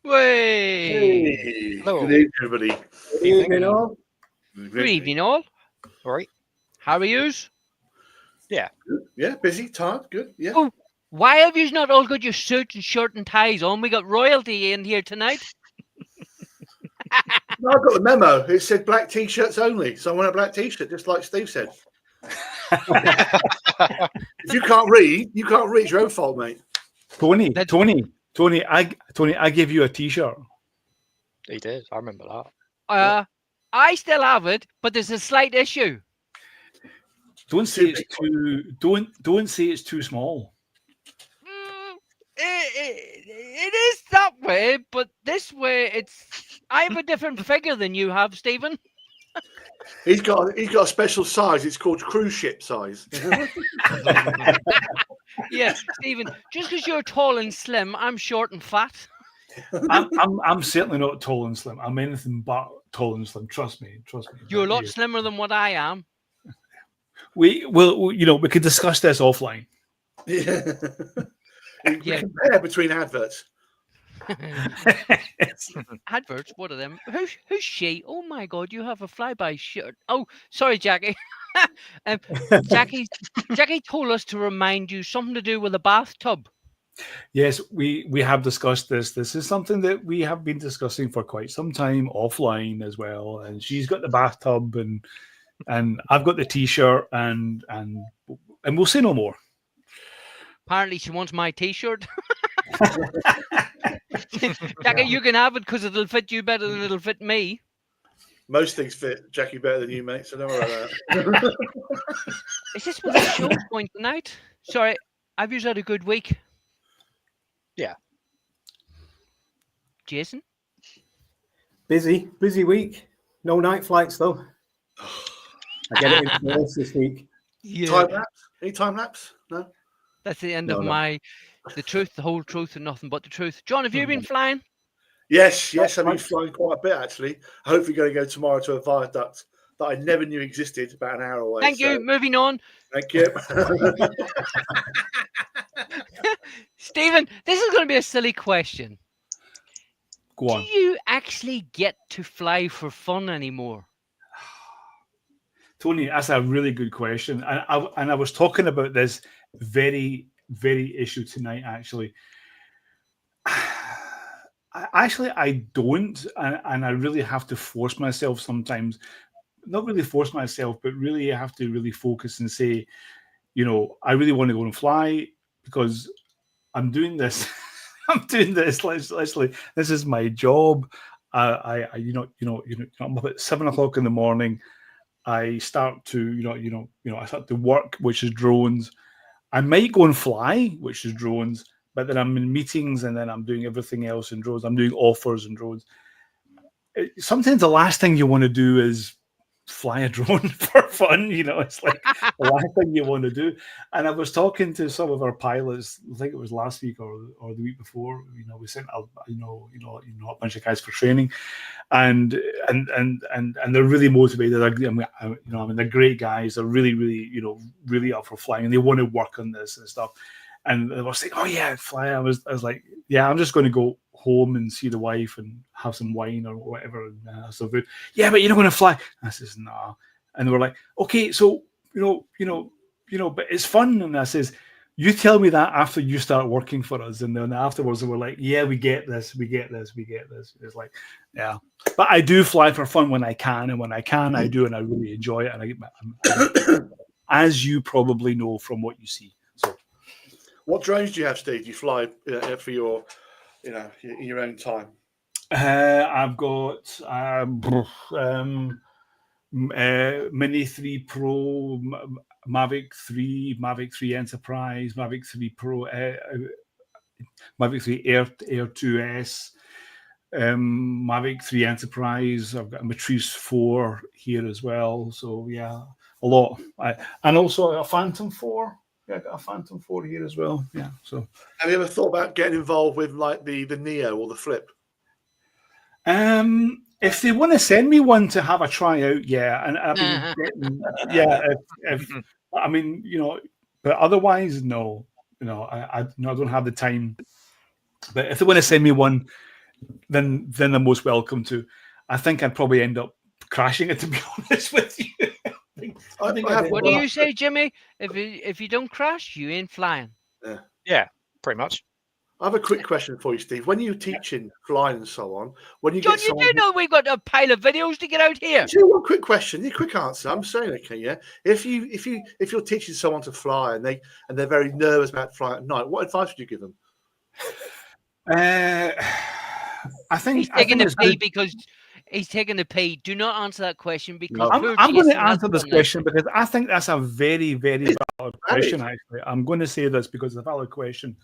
Way. Hey, Hello. good evening, everybody. Good evening, all. Good evening, all. All right. How are yous? Good. Yeah, busy, tired, good. Yeah. Oh, why have you not all got your suit and shirt and ties on? We got royalty in here tonight. No, I got the memo. It said black t-shirts only, so I want a black t-shirt, just like Steve said. If you can't read, you can't read. It's your own fault, mate. Tony, I gave you a t-shirt. He did. I remember that. I still have it, but there's a slight issue. Don't say it's too. Don't say it's too small. It is that way, but this way I have a different figure than you have, Stephen. He's got a special size. It's called cruise ship size. Yeah, Stephen. Just because you're tall and slim, I'm short and fat. I'm certainly not tall and slim. I'm anything but tall and slim. Trust me. You're a lot slimmer than what I am. We could discuss this offline. Yeah. Compare between adverts. Adverts? What are them? Who's she? Oh my God! You have a flyby shirt. Oh, sorry, Jackie. Jackie told us to remind you something to do with a bathtub. Yes, we have discussed this. This is something that we have been discussing for quite some time offline as well. And she's got the bathtub, and I've got the t-shirt, and we'll say no more. Apparently, she wants my t-shirt. Jackie, you can have it because it'll fit you better than it'll fit me. Most things fit Jackie better than you, mate. So don't worry about that. Is this what the show's going tonight? Sorry, have you had a good week? Yeah. Jason? Busy week. No night flights though. I get it in force this week. Yeah. Time lapse? Any time lapse? No. That's the end No, of no. the truth, the whole truth, and nothing but the truth. John, have you been flying? Yes. I've been flying quite a bit actually. Hopefully, going to go tomorrow to a viaduct that I never knew existed, about an hour away. Thank you. Moving on. Thank you. Stephen, this is going to be a silly question. Go on. Do you actually get to fly for fun anymore? Tony, that's a really good question. And I was talking about this very, very issue tonight, actually. I don't, and I really have to force myself sometimes. Not really force myself, but really I have to really focus and say, I really want to go and fly because I'm doing this. I'm doing this. Literally, this is my job. I'm up at 7 o'clock in the morning. I start to, I start to work, which is drones. I might go and fly, which is drones, but then I'm in meetings and then I'm doing everything else in drones. I'm doing offers and drones. Sometimes the last thing you want to do is fly a drone for fun. It's like the last thing you want to do. And I was talking to some of our pilots, I think it was last week or the week before. We sent a bunch of guys for training, and they're really motivated. They're great guys. They're really, really, really up for flying, and they want to work on this and stuff. And they were saying, "Oh yeah, fly." I was like, "Yeah, I'm just going to go home and see the wife and have some wine or whatever and have some food." "Yeah, but you're not going to fly." I says, "Nah." And they were like, "Okay, so but it's fun." And I says, "You tell me that after you start working for us." And then afterwards, they were like, "Yeah, we get this. It's like, yeah. But I do fly for fun when I can, and when I can, I do, and I really enjoy it. And as you probably know from what you see. So. What drones do you have, Steve? Do you fly for your, your own time? I've got Mini 3 Pro, Mavic 3, Mavic 3 Enterprise, Mavic 3 Pro, Mavic 3 Air 2S, Mavic 3 Enterprise. I've got a Matrice 4 here as well. So yeah, a lot. And also a Phantom 4. Yeah, I got a Phantom 4 here as well. Yeah. So, have you ever thought about getting involved with like the Neo or the Flip? If they want to send me one to have a try out, yeah, and I mean, yeah. But otherwise, no. I don't have the time. But if they want to send me one, then they're most welcome to. I think I'd probably end up crashing it, to be honest with you. What do you say, Jimmy? If you don't crash, you ain't flying. Yeah, pretty much. I have a quick question for you, Steve. When you're teaching flying and so on, when you John, get you do know we've got a pile of videos to get out here. One quick question, a quick answer. I'm saying, okay, yeah. If you're teaching someone to fly and they're very nervous about flying at night, what advice would you give them? I think he's taking a pee because he's taking a pee. Do not answer that question because I'm going to answer this question because I think that's a very, very valid question. Actually, I'm going to say this because it's a valid question.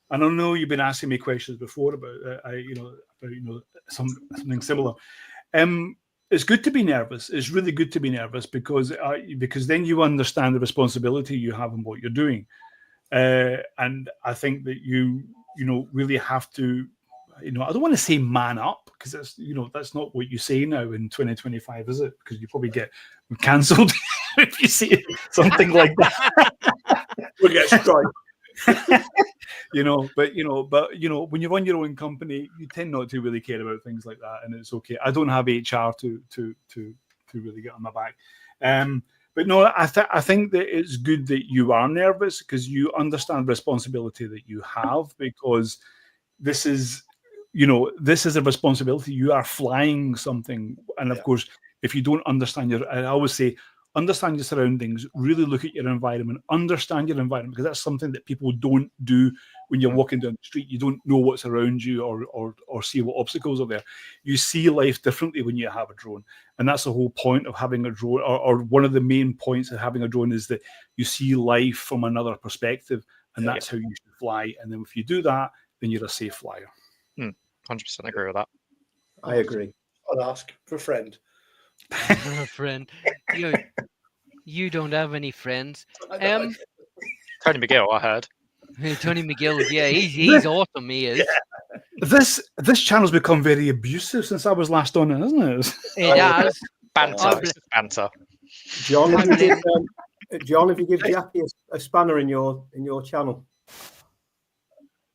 And I know you've been asking me questions before about something similar. It's good to be nervous. It's really good to be nervous because then you understand the responsibility you have in what you're doing, and I think that you really have to. I don't want to say man up because that's not what you say now in 2025, is it? Because you probably get cancelled if you say something like that. We'll get strike. But when you run your own company, you tend not to really care about things like that, and it's okay. I don't have HR to really get on my back. But no, I think that it's good that you are nervous because you understand the responsibility that you have because this is a responsibility. You are flying something, and of course, if you don't understand I always say, understand your surroundings, really look at your environment, understand your environment, because that's something that people don't do when you're walking down the street. You don't know what's around you or see what obstacles are there. You see life differently when you have a drone. And that's the whole point of having a drone, or one of the main points of having a drone is that you see life from another perspective, and that's how you should fly. And then if you do that, then you're a safe flyer. 100% agree with that. I agree. I'll ask for a friend. A friend. You don't have any friends. Tony McGill, I heard. Tony McGill, yeah, he's awesome. He is. This channel's become very abusive since I was last on it, hasn't it? It has. Banter. Banter. John, if you give Jackie a spanner in your channel.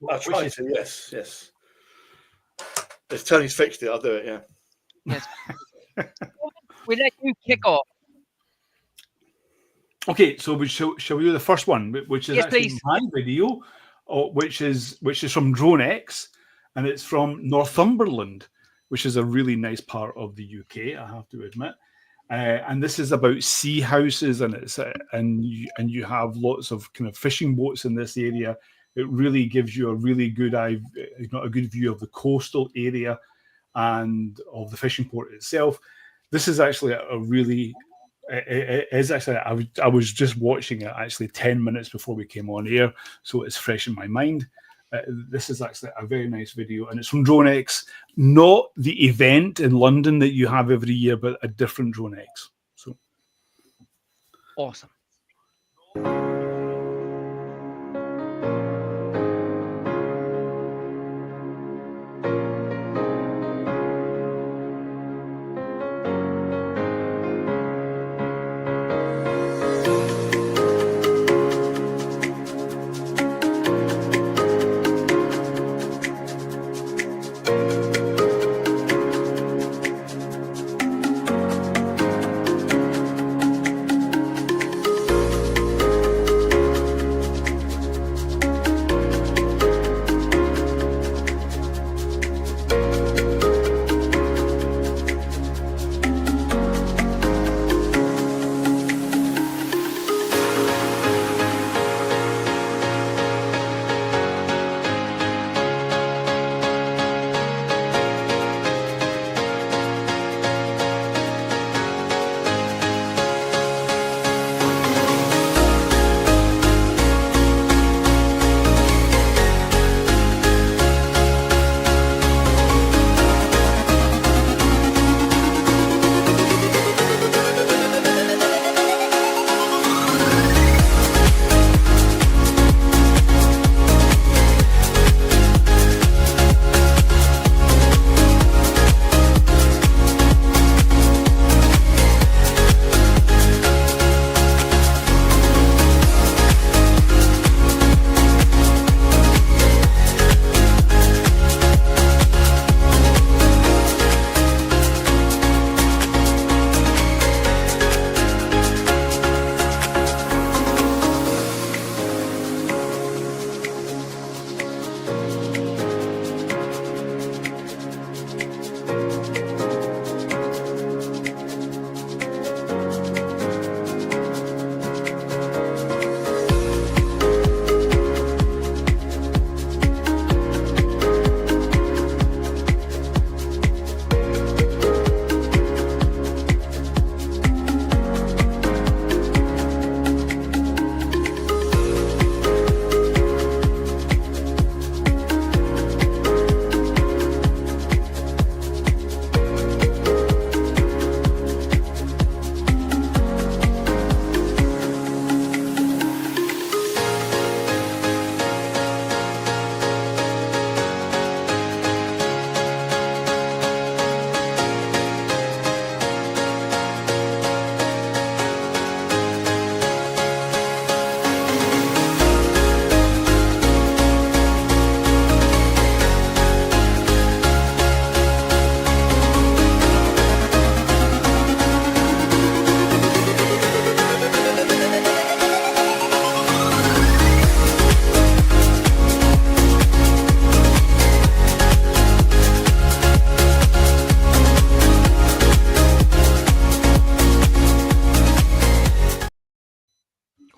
I'll try to, yes. If Tony's fixed it, I'll do it, yeah. Yes. We let you kick off. Okay, so shall we do the first one, which is actually please. my video, which is from DroneX, and it's from Northumberland, which is a really nice part of the UK, I have to admit. And this is about Seahouses, and it's and you have lots of kind of fishing boats in this area. It really gives you a really good a good view of the coastal area and of the fishing port itself. This is actually a really it is actually I was just watching it actually 10 minutes before we came on air, so it's fresh in my mind. This is actually a very nice video, and it's from DroneX, not the event in London that you have every year, but a different DroneX. So Awesome.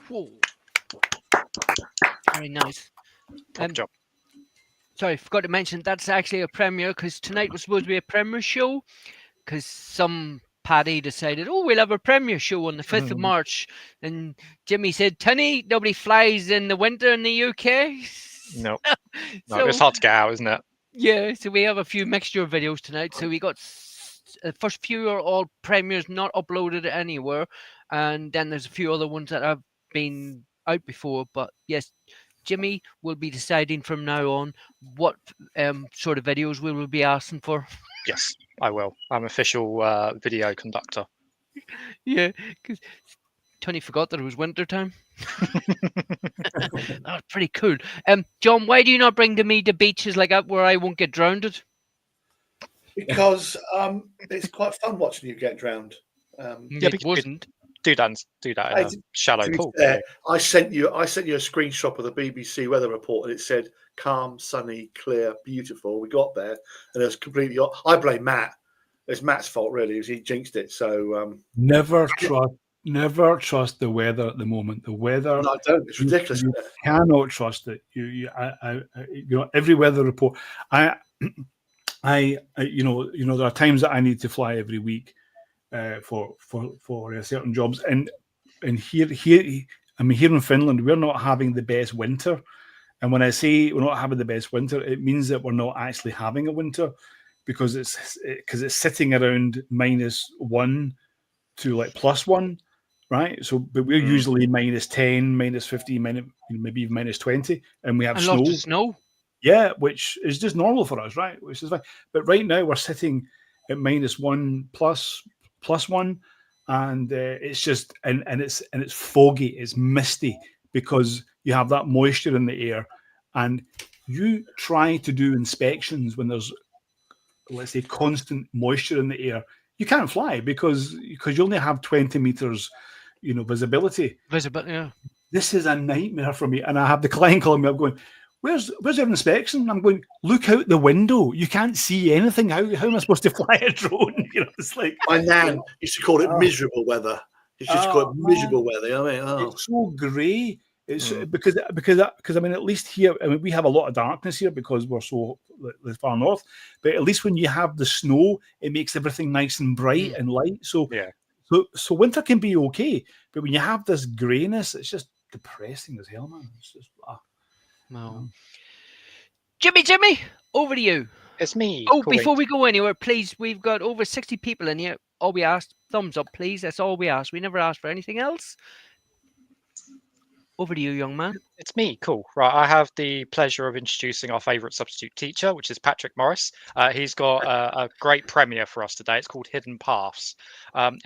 Whoa. Very nice. Top job. Sorry, forgot to mention that's actually a premiere because tonight was supposed to be a premiere show because some Paddy decided, oh, we'll have a premiere show on the 5th of March. And Jimmy said, Tunny, nobody flies in the winter in the UK. No, So, it's hard to get out, isn't it? yeah, so we have a few mixture of videos tonight. So we got the first few are all premieres not uploaded anywhere. And then there's a few other ones that have been out before. But yes, Jimmy will be deciding from now on what sort of videos we will be asking for. Yes, I will. I'm official video conductor. Yeah, because Tony forgot that it was winter time. That was pretty cool. John, why do you not bring me to beaches like that where I won't get drowned? Because it's quite fun watching you get drowned. Yeah, It wasn't. Do that in a shallow To be pool. fair, I sent you a screenshot of the BBC weather report, and it said calm, sunny, clear, beautiful. We got there, and it was completely. I blame Matt. It's Matt's fault, really, because he jinxed it. So Never trust the weather at the moment. The weather. no, I don't. It's ridiculous. You cannot trust it. You know, every weather report. There are times that I need to fly every week for certain jobs, and here in Finland, we're not having the best winter. And when I say we're not having the best winter, it means that we're not actually having a winter because it's sitting around -1 to like +1. Right, so but we're usually -10, -15, maybe even -20, and we have snow. Lots of snow. Yeah, which is just normal for us, right? Which is fine. But right now we're sitting at -1 +1, and it's just and it's foggy, it's misty because you have that moisture in the air, and you try to do inspections when there's, let's say, constant moisture in the air. You can't fly because you only have 20 meters, visibility. Yeah. This is a nightmare for me, and I have the client calling me up going, Where's your inspection? I'm going, look out the window. You can't see anything. How am I supposed to fly a drone? It's like my nan used to call it miserable weather. It's just called miserable weather. It's so grey. It's because I mean, at least here, we have a lot of darkness here because we're so far north. But at least when you have the snow, it makes everything nice and bright and light. So yeah. So winter can be okay, but when you have this greyness, it's just depressing as hell, man. It's just Wow. Jimmy, over to you. It's me. Oh, Quaint. before we go anywhere, please, we've got over 60 people in here. All we asked, thumbs up, please. That's all we asked. We never asked for anything else. Over to you, young man. It's me. Cool. Right. I have the pleasure of introducing our favourite substitute teacher, which is Patrick Morris. He's got a great premiere for us today. It's called Hidden Paths.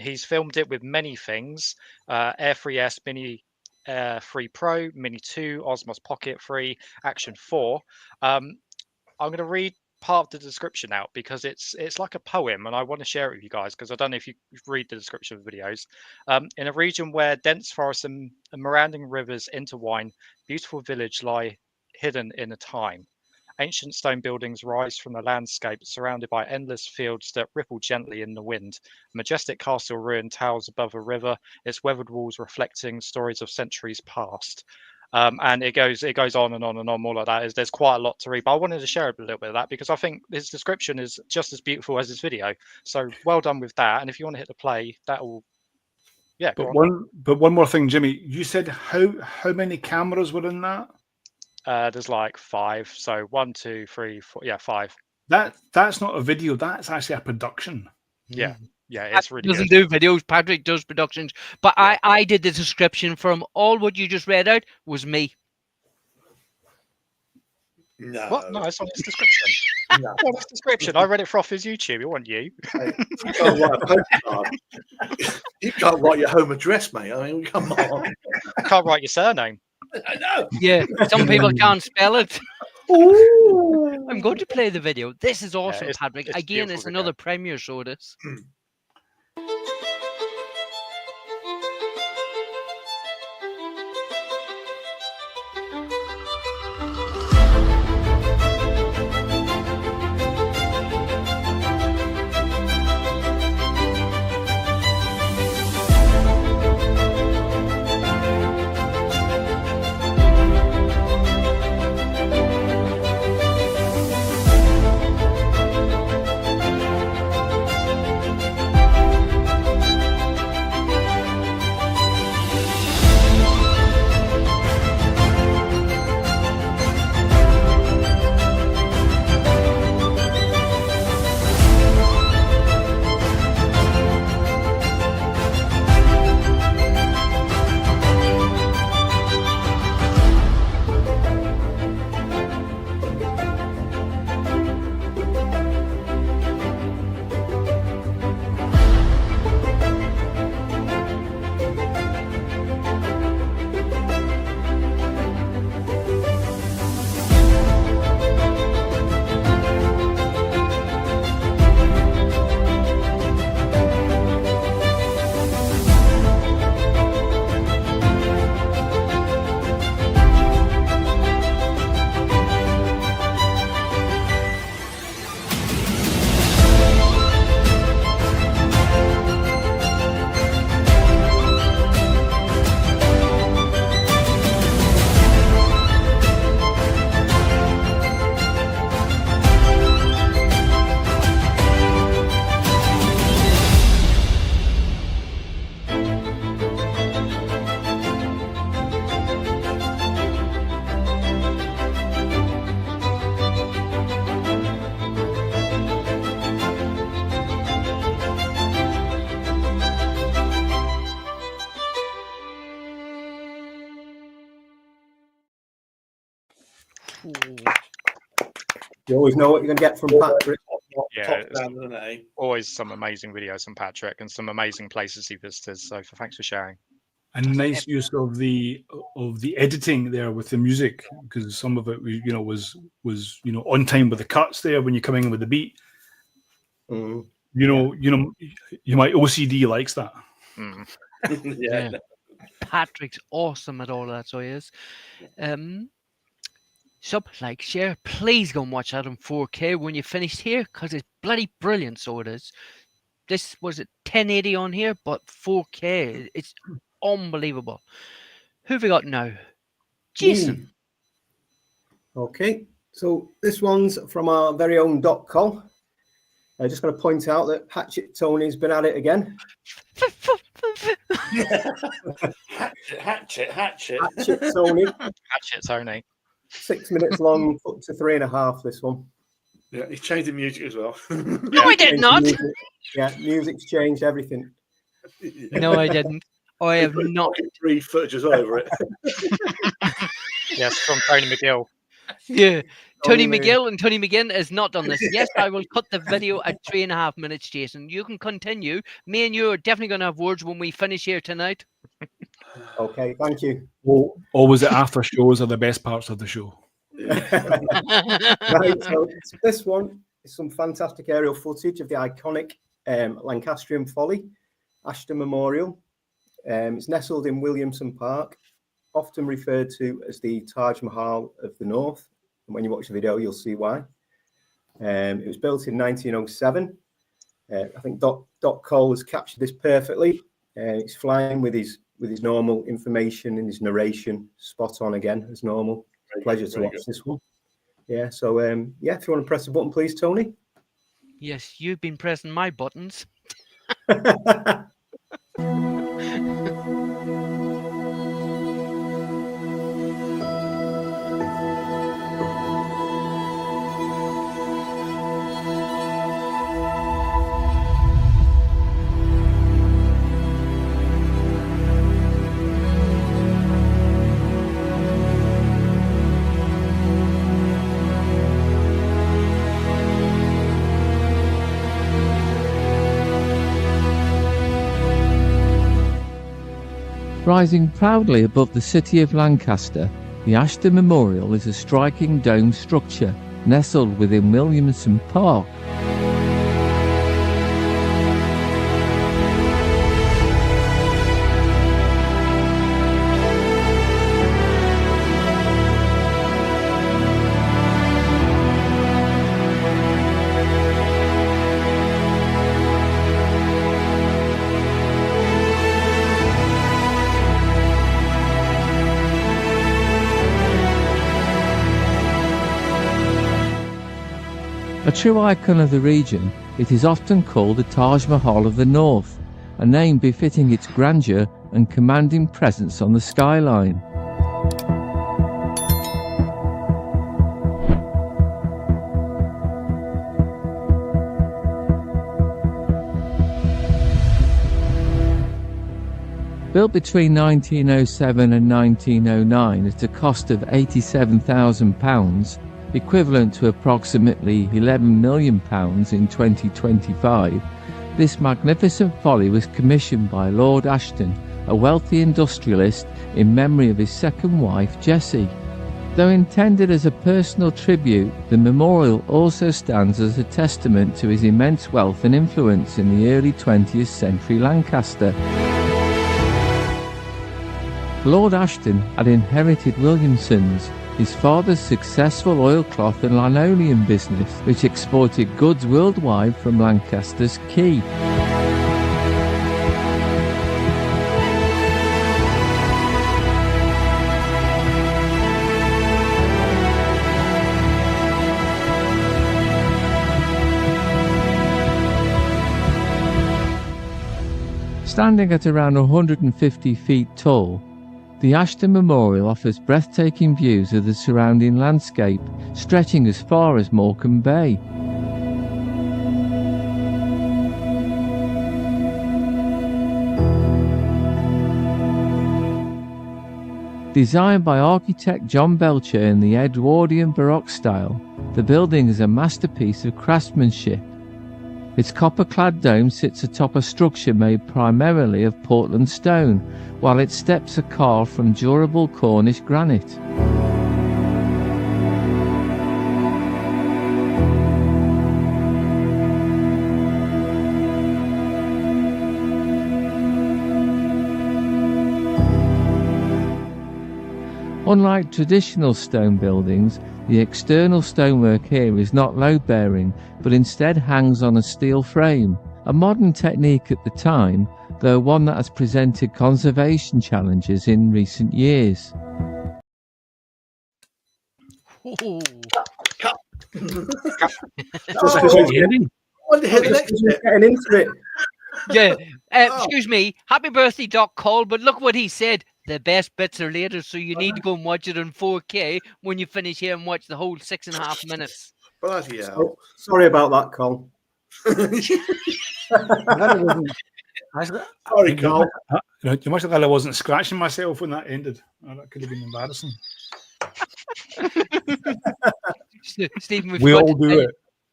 He's filmed it with many things. Air 3S Mini 3 Pro, Mini 2, Osmos Pocket 3, Action 4. I'm going to read part of the description out because it's like a poem, and I want to share it with you guys because I don't know if you read the description of the videos. In a region where dense forests and meandering rivers intertwine, beautiful village lie hidden in a time. Ancient stone buildings rise from the landscape, surrounded by endless fields that ripple gently in the wind. A majestic castle ruin towers above a river, its weathered walls reflecting stories of centuries past. And it goes on and on and on. More like that. There's quite a lot to read, but I wanted to share a little bit of that because I think his description is just as beautiful as his video. So well done with that. And if you want to hit the play, that will, yeah. But one more thing, Jimmy. You said how many cameras were in that? There's like 5. So 1, 2, 3, 4. Yeah, 5. That's not a video. That's actually a production. Yeah. Yeah, it's really doesn't good. do videos. Patrick does productions, but yeah. I did the description from all what you just read out was me. No. What? No, it's on his description. No. Well, his description. I read it off his YouTube. It wasn't you. You can't write a postcard. You can't write your home address, mate. I mean, come on. I can't write your surname. I know. Yeah, some people can't spell it. Ooh. I'm going to play the video. This is awesome, Yeah, Patrick. it's Again, it's video. another premiere show. This. You always know what you're going to get from Patrick. Yeah, Top it's down, isn't it? always some amazing videos from Patrick and some amazing places he visited. So thanks for sharing. And nice use of the editing there with the music, because some of it was on time with the cuts there when you're coming in with the beat. Mm. My OCD likes that. Mm. Yeah. Patrick's awesome at all that, so he is. Sub, like, share. Please go and watch that in 4K when you finished here, because it's bloody brilliant. So it is. This was it 1080 on here, but 4K. It's unbelievable. Who have we got now? Jason. Okay, so this one's from our very own .col. I just got to point out that Hatchet Tony's been at it again. Hatchet. Hatchet Tony. Hatchet Tony. 6 minutes long, up to 3.5. This one. Yeah, he's changed the music as well. No, I did not. Music's changed everything. No, I didn't. I have not. Free footage as well over it. Yes, from Tony McGill. Yeah. Tony Tony McGill and Tony McGinn has not done this. Yes, I will cut the video at 3.5 minutes, Jason. You can continue. Me and you are definitely going to have words when we finish here tonight. Okay, thank you. Always the after shows are the best parts of the show. Right, so this one is some fantastic aerial footage of the iconic Lancastrian Folly, Ashton Memorial. It's nestled in Williamson Park, often referred to as the Taj Mahal of the North. And when you watch the video, you'll see why. It was built in 1907. I think .col has captured this perfectly. It's flying with his normal information and his narration spot on again as normal. Pleasure to watch this one. Yeah, so if you want to press the button, please, Tony. Yes, you've been pressing my buttons. Rising proudly above the city of Lancaster, the Ashton Memorial is a striking dome structure nestled within Williamson Park. A true icon of the region, it is often called the Taj Mahal of the North, a name befitting its grandeur and commanding presence on the skyline. Built between 1907 and 1909 at a cost of £87,000, equivalent to approximately £11 million in 2025, this magnificent folly was commissioned by Lord Ashton, a wealthy industrialist, in memory of his second wife, Jessie. Though intended as a personal tribute, the memorial also stands as a testament to his immense wealth and influence in the early 20th century Lancaster. Lord Ashton had inherited Williamson's, his father's successful oilcloth and linoleum business, which exported goods worldwide from Lancaster's quay. Standing at around 150 feet tall, the Ashton Memorial offers breathtaking views of the surrounding landscape, stretching as far as Morecambe Bay. Designed by architect John Belcher in the Edwardian Baroque style, the building is a masterpiece of craftsmanship. Its copper-clad dome sits atop a structure made primarily of Portland stone, while its steps are carved from durable Cornish granite. Unlike traditional stone buildings, the external stonework here is not load-bearing, but instead hangs on a steel frame, a modern technique at the time, though one that has presented conservation challenges in recent years. Oh, Getting into it. yeah. Excuse me. Happy birthday, Doc Cole. But look what he said. The best bits are later, so you need to go and watch it on 4K when you finish here and watch the whole 6.5 minutes. Bloody hell. Sorry about that, Cole. Sorry, Cole. You must have thought I wasn't scratching myself when that ended. Oh, that could have been embarrassing. Stephen, We all do it.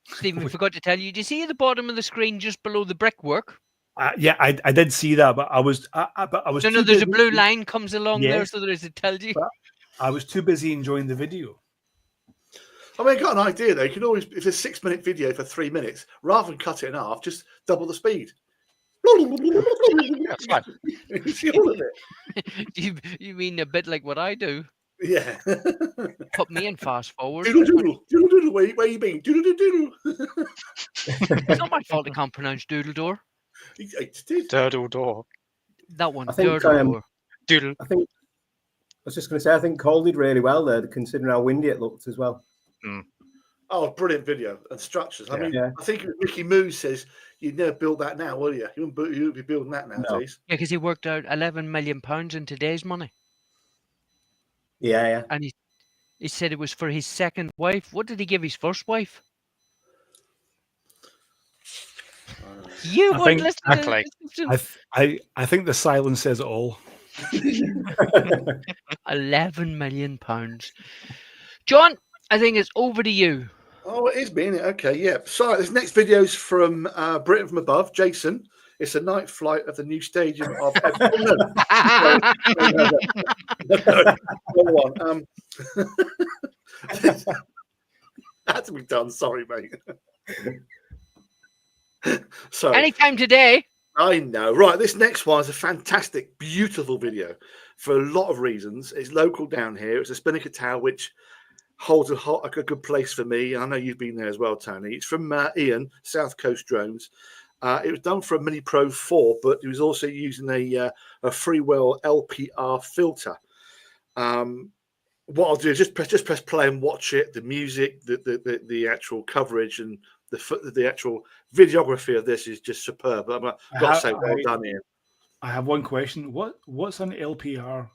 Stephen, we forgot to tell you. Do you see at the bottom of the screen just below the brickwork? Yeah, I did see that, but I was. No, there's a blue line comes along there, so there is. It tells you. But I was too busy enjoying the video. I mean, I got an idea though. You can always, if it's a 6-minute video for 3 minutes, rather than cut it in half, just double the speed. That's fine. You see all of it. You mean a bit like what I do? Yeah. Put me in fast forward. Doodle doodle, doodle doodle. Where you been? Doodle doodle doodle. It's not my fault I can't pronounce doodle door. Durdle door. That one. I think, Doodle door. Doodle. I was just going to say, I think Cole did really well there, considering how windy it looked as well. Oh, brilliant video and structures. I mean, Yeah. I think Ricky Moose says you'd never build that now, will you? You wouldn't be building that nowadays. Yeah, because he worked out £11 million in today's money. Yeah. And he said it was for his second wife. What did he give his first wife? You I wouldn't think- listen to Exactly. I think the silence says it all. £11 million. John, I think it's over to you. Oh, it is being it. Okay, yeah. So this next video is from Britain from Above, Jason. It's a night flight of the new stadium of. Had to be done. Sorry, mate. So Anytime today. I know. Right, this next one is a fantastic, beautiful video for a lot of reasons. It's local down here. It's a Spinnaker Tower, which holds a good place for me. I know you've been there as well, Tony. It's from Ian, South Coast Drones. It was done for a Mini Pro 4, but he was also using a Freewell LPR filter. What I'll do is just press play and watch it. The music, the actual coverage, and the actual videography of this is just superb. I've got to say, well done, Ian. I have one question. What's an LPR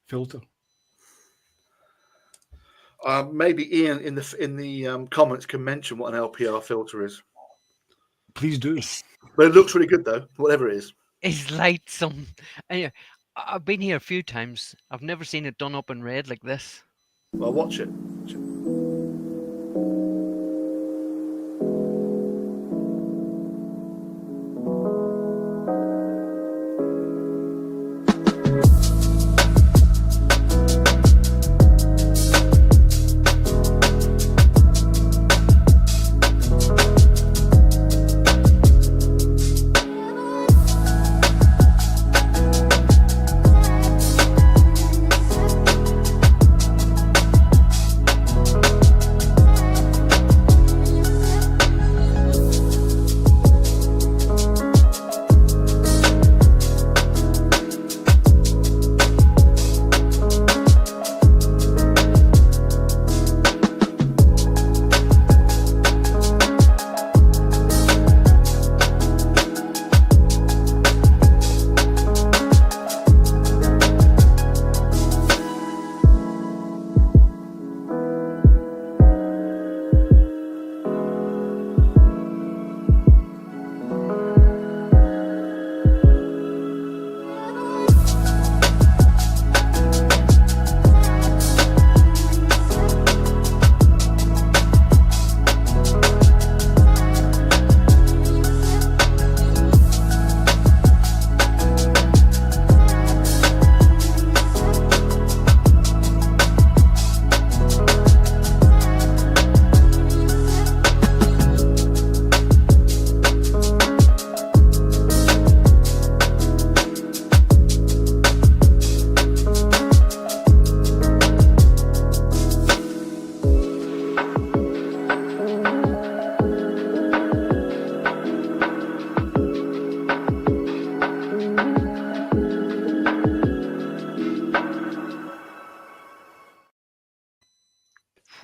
filter? Maybe Ian in the comments can mention what an LPR filter is. Please do. But it looks really good though, whatever it is. It's like some. I've been here a few times. I've never seen it done up in red like this. Well, watch it.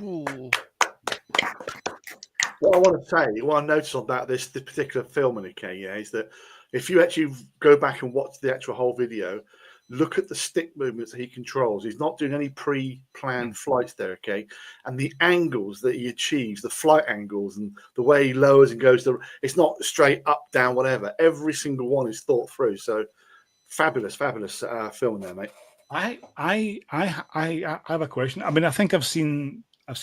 Ooh. What I want to say, what I noticed about this particular film, okay, yeah, is that if you actually go back and watch the actual whole video, look at the stick movements that he controls. He's not doing any pre-planned flights there, okay? And the angles that he achieves, the flight angles and the way he lowers and goes, it's not straight up, down, whatever. Every single one is thought through. So fabulous film there, mate. I have a question. I mean, I think I've seen this. I've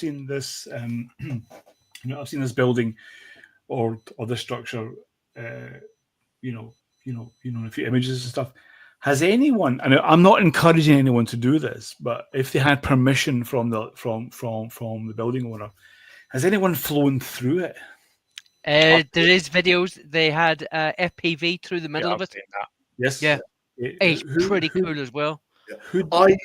seen this building or the structure. A few images and stuff. Has anyone? And I'm not encouraging anyone to do this, but if they had permission from the building owner, has anyone flown through it? There is videos. They had FPV through the middle of it. Yes. Yeah. It's pretty cool as well. Yeah. I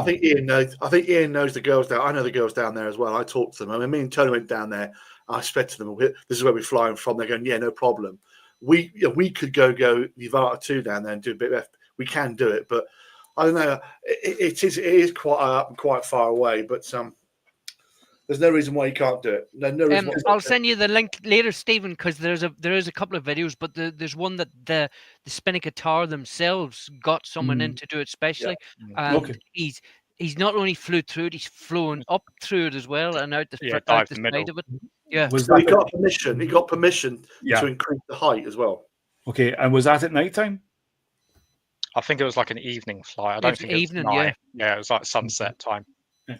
think Ian knows. I think Ian knows the girls down. I know the girls down there as well. I talked to them. I mean, me and Tony went down there. I said to them, "This is where we're flying from." They're going, "Yeah, no problem." We could go Nevada 2 down there and do a bit of. We can do it, but I don't know. It is quite up and quite far away. But there's no reason why you can't do it. No reason. I'll send you the link later, Stephen, because there is a couple of videos, but there's one that the spinning guitar themselves got someone in to do it specially, and he's not only flew through it, he's flown up through it as well and out the side of it. Yeah, he got permission. He got permission to increase the height as well. Okay, and was that at night time? I think it was like an evening flight. I don't think evening, it was night. Yeah, it was like sunset time. Yeah.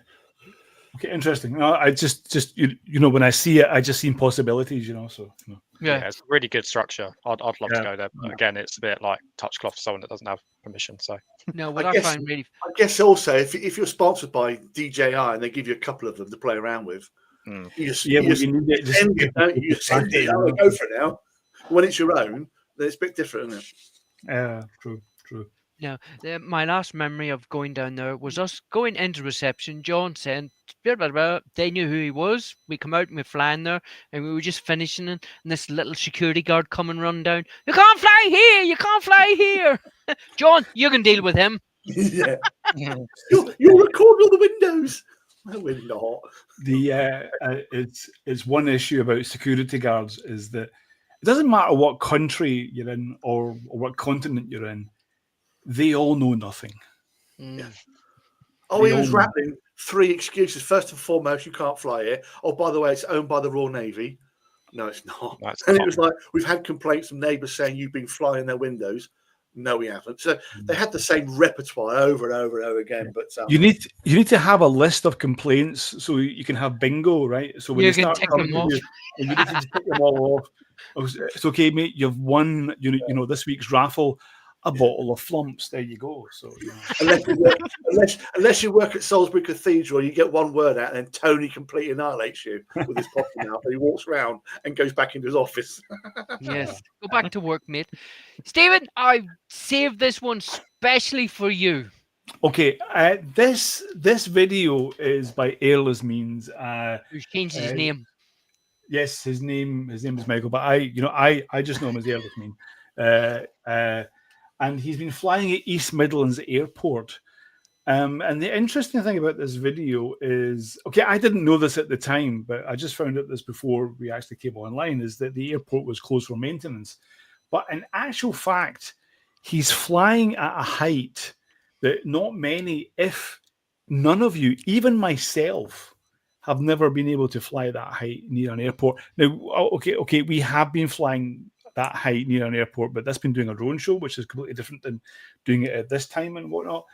Okay, interesting. No, I just when I see it, I just see possibilities. So yeah, it's a really good structure. I'd love to go there, but again, it's a bit like touchloth for someone that doesn't have permission. So no, what I find really, I guess also if you're sponsored by DJI and they give you a couple of them to play around with, you send it. Go for it now. When it's your own, then it's a bit different, isn't it? Yeah, true. No, my last memory of going down there was us going into reception. John saying, blah, blah, blah. They knew who he was. We come out and we're flying there, and we were just finishing it. And this little security guard come and run down. You can't fly here. You can't fly here. John, you can deal with him. Yeah. You're recording all the windows. No, we're not. It's one issue about security guards is that it doesn't matter what country you're in or what continent you're in. They all know nothing. Yeah. Oh, he was rattling 3 excuses. First and foremost, you can't fly here. Oh, by the way, it's owned by the Royal Navy. No, it's not. It was like, we've had complaints from neighbours saying you've been flying their windows. No, we haven't. So they had the same repertoire over and over and over again. But you need to have a list of complaints so you can have bingo, right? So when you start tick them off. You need to just tick them all off. It's okay, mate. You've won. This week's raffle. A bottle of flumps. There you go. So unless you work at Salisbury Cathedral, you get one word out, and then Tony completely annihilates you with his popping out. But he walks around and goes back into his office. Yes, go back to work, mate. Stephen, I saved this one specially for you. Okay, this video is by Airless Means. Who's changed his name? Yes, his name is Michael, but I just know him as Airless Means. And he's been flying at East Midlands Airport. And the interesting thing about this video is, okay, I didn't know this at the time, but I just found out this before we actually came online, is that the airport was closed for maintenance. But in actual fact, he's flying at a height that not many, if none of you, even myself, have never been able to fly that height near an airport. Now, okay, we have been flying that height near an airport, but that's been doing a drone show, which is completely different than doing it at this time and whatnot.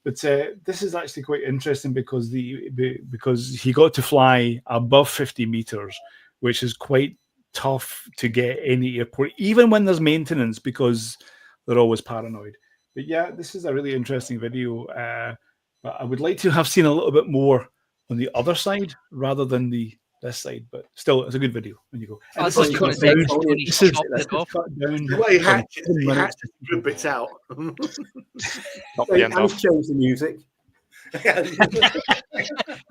But this is actually quite interesting because he got to fly above 50 meters, which is quite tough to get any airport, even when there's maintenance, because they're always paranoid. But yeah, this is a really interesting video. But I would like to have seen a little bit more on the other side rather than this side, but still, it's a good video when you go. I was going to say, the way he hatched good bits out. I've changed the music.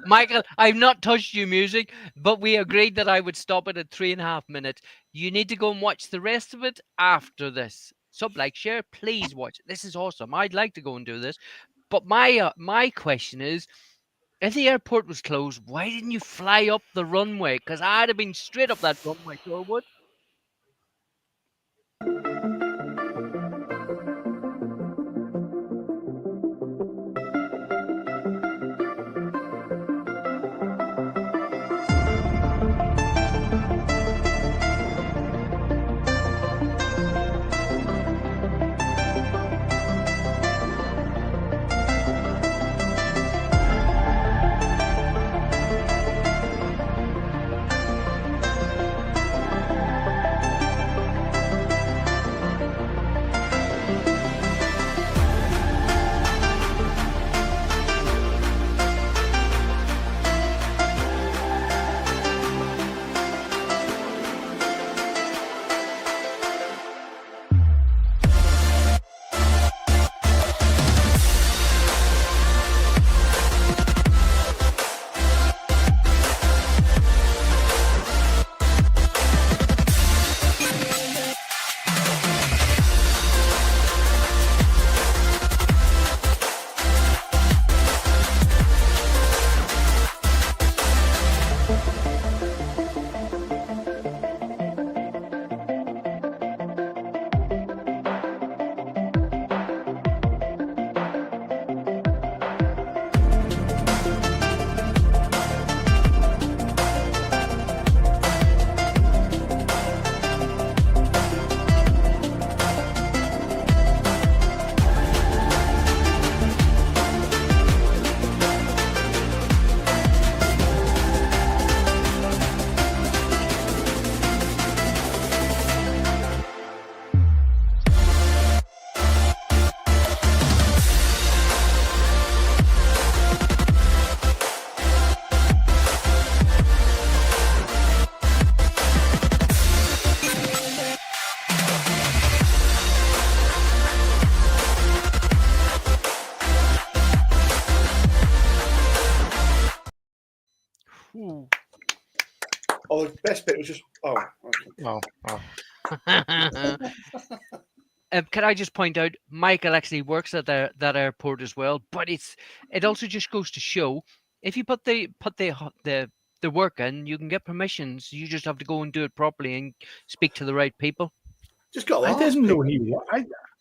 Michael, I've not touched your music, but we agreed that I would stop it at 3.5 minutes. You need to go and watch the rest of it after this. Sub, like, share, please watch it. This is awesome. I'd like to go and do this. But my question is, If the airport was closed, why didn't you fly up the runway? Because I'd have been straight up that runway, so I would. Ooh. Oh, the best bit was just okay. Oh. Can I just point out, Michael actually works at that airport as well. But it also just goes to show, if you put the work in, you can get permissions. You just have to go and do it properly and speak to the right people. Just got. I didn't know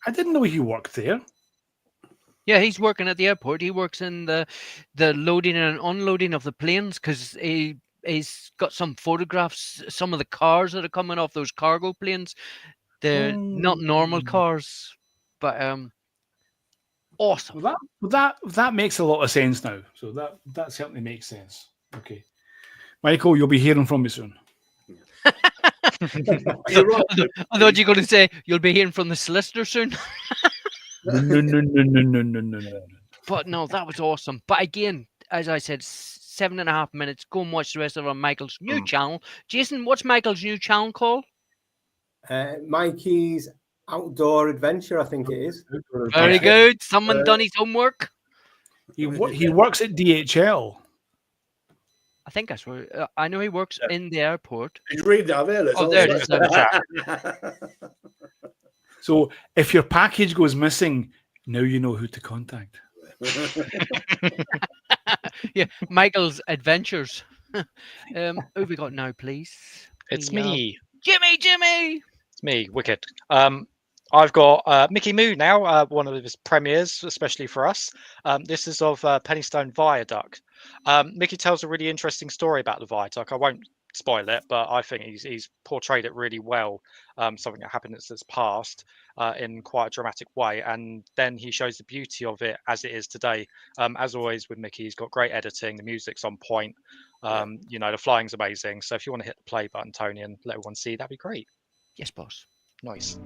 I didn't know he worked there. Yeah, he's working at the airport. He works in the loading and unloading of the planes, because he's got some photographs. Some of the cars that are coming off those cargo planes, they're not normal cars, but awesome. Well, that makes a lot of sense now. So that certainly makes sense. Okay, Michael, you'll be hearing from me soon. You're right. I thought you were going to say you'll be hearing from the solicitor soon. No. But no, that was awesome. But again, as I said, 7.5 minutes. Go and watch the rest of on Michael's new channel. Jason, what's Michael's new channel called? Mikey's Outdoor Adventure, I think it is. Very good. Someone done his homework. He works at DHL. I think that's where. I know he works in the airport. He's reading out there. Oh, there it is. So if your package goes missing, now you know who to contact. Yeah, Michael's Adventures. Who have we got now, please? It's me. Jimmy! It's me, Wicked. I've got Mickey Moo now, one of his premieres, especially for us. This is of Pennystone Viaduct. Mickey tells a really interesting story about the viaduct. I won't spoil it, but I think he's portrayed it really well. Something that happened that's past in quite a dramatic way, and then he shows the beauty of it as it is today. As always with Mickey, he's got great editing. The music's on point. You know, the flying's amazing. So if you want to hit the play button, Tony, and let everyone see, that'd be great. Yes, boss. Nice.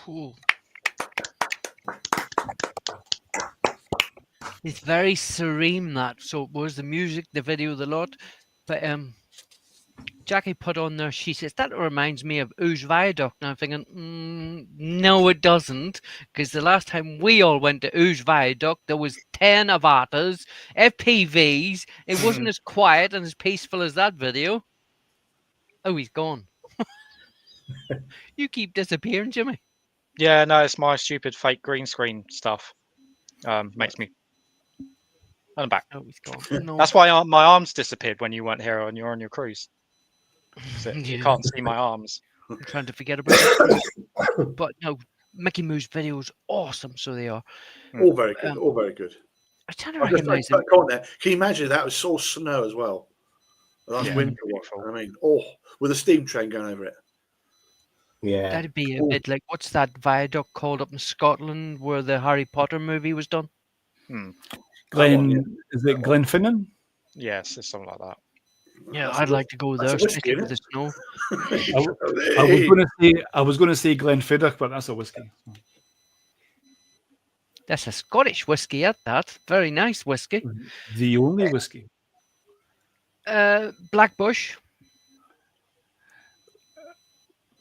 Ooh. It's very serene, that. So it was the music, the video, the lot. But Jackie put on there, she says, that reminds me of Ooze Viaduct. And I'm thinking, no, it doesn't. Because the last time we all went to Ooze Viaduct, there was 10 Avatas, FPVs. It wasn't as quiet and as peaceful as that video. Oh, he's gone. You keep disappearing, Jimmy. Yeah, no, it's my stupid fake green screen stuff. Makes me. And I'm back. Oh, he's gone. No. That's why my arms disappeared when you weren't here and you're on your cruise. So you Yeah. can't see my arms. I'm trying to forget about it. But no, Mickey Mouse videos, awesome. So they are. All very good. All very good. I trying to I just recognize like, them. on there. Can you imagine that was all snow as well? The last Yeah, winter one. I mean, with a steam train going over it. Yeah. That'd be a bit like, what's that viaduct called up in Scotland where the Harry Potter movie was done? Is it Glenfinnan? Yes, it's something like that. Yeah, I'd like to go there, especially with the snow. I was going to say Glenfiddich, but that's a whiskey. That's a Scottish whiskey at that. Very nice whiskey. The only whiskey. Blackbush.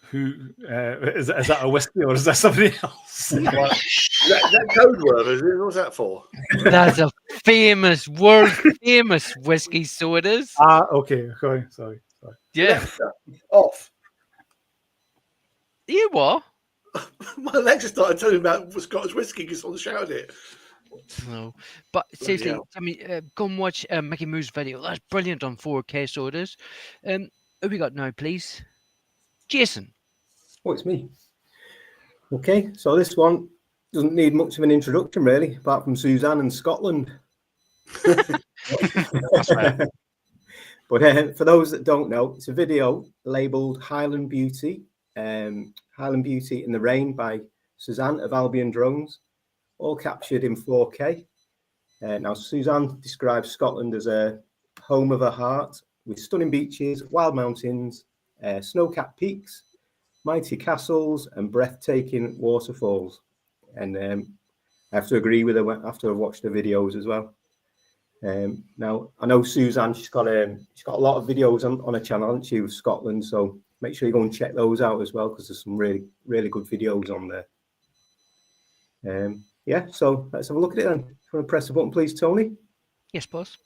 Who is that a whiskey or is that somebody else? that code word, is it? What's that for? That's a famous, world famous whiskey, so it is. Okay. Sorry. Yeah. Off. You what? My Alexa started telling me about Scottish whiskey because someone shouted it. No, but seriously, I mean, go and watch Mickey Mouse video. That's brilliant on 4K, so it is. Who we got now, please? Jason. Oh, it's me. Okay, so this one doesn't need much of an introduction, really, apart from Suzanne and Scotland. That's fair. But for those that don't know, it's a video labelled Highland Beauty in the Rain by Suzanne of Albion Drones, all captured in 4K. Now, Suzanne describes Scotland as a home of her heart, with stunning beaches, wild mountains, snow-capped peaks, mighty castles, and breathtaking waterfalls. And I have to agree with her after I've watched the videos as well. Now, I know Suzanne, she's got a lot of videos on her channel, hasn't she, with Scotland, so make sure you go and check those out as well, because there's some really, really good videos on there. Yeah, so let's have a look at it then. If you want to press the button, please, Tony. Yes, boss.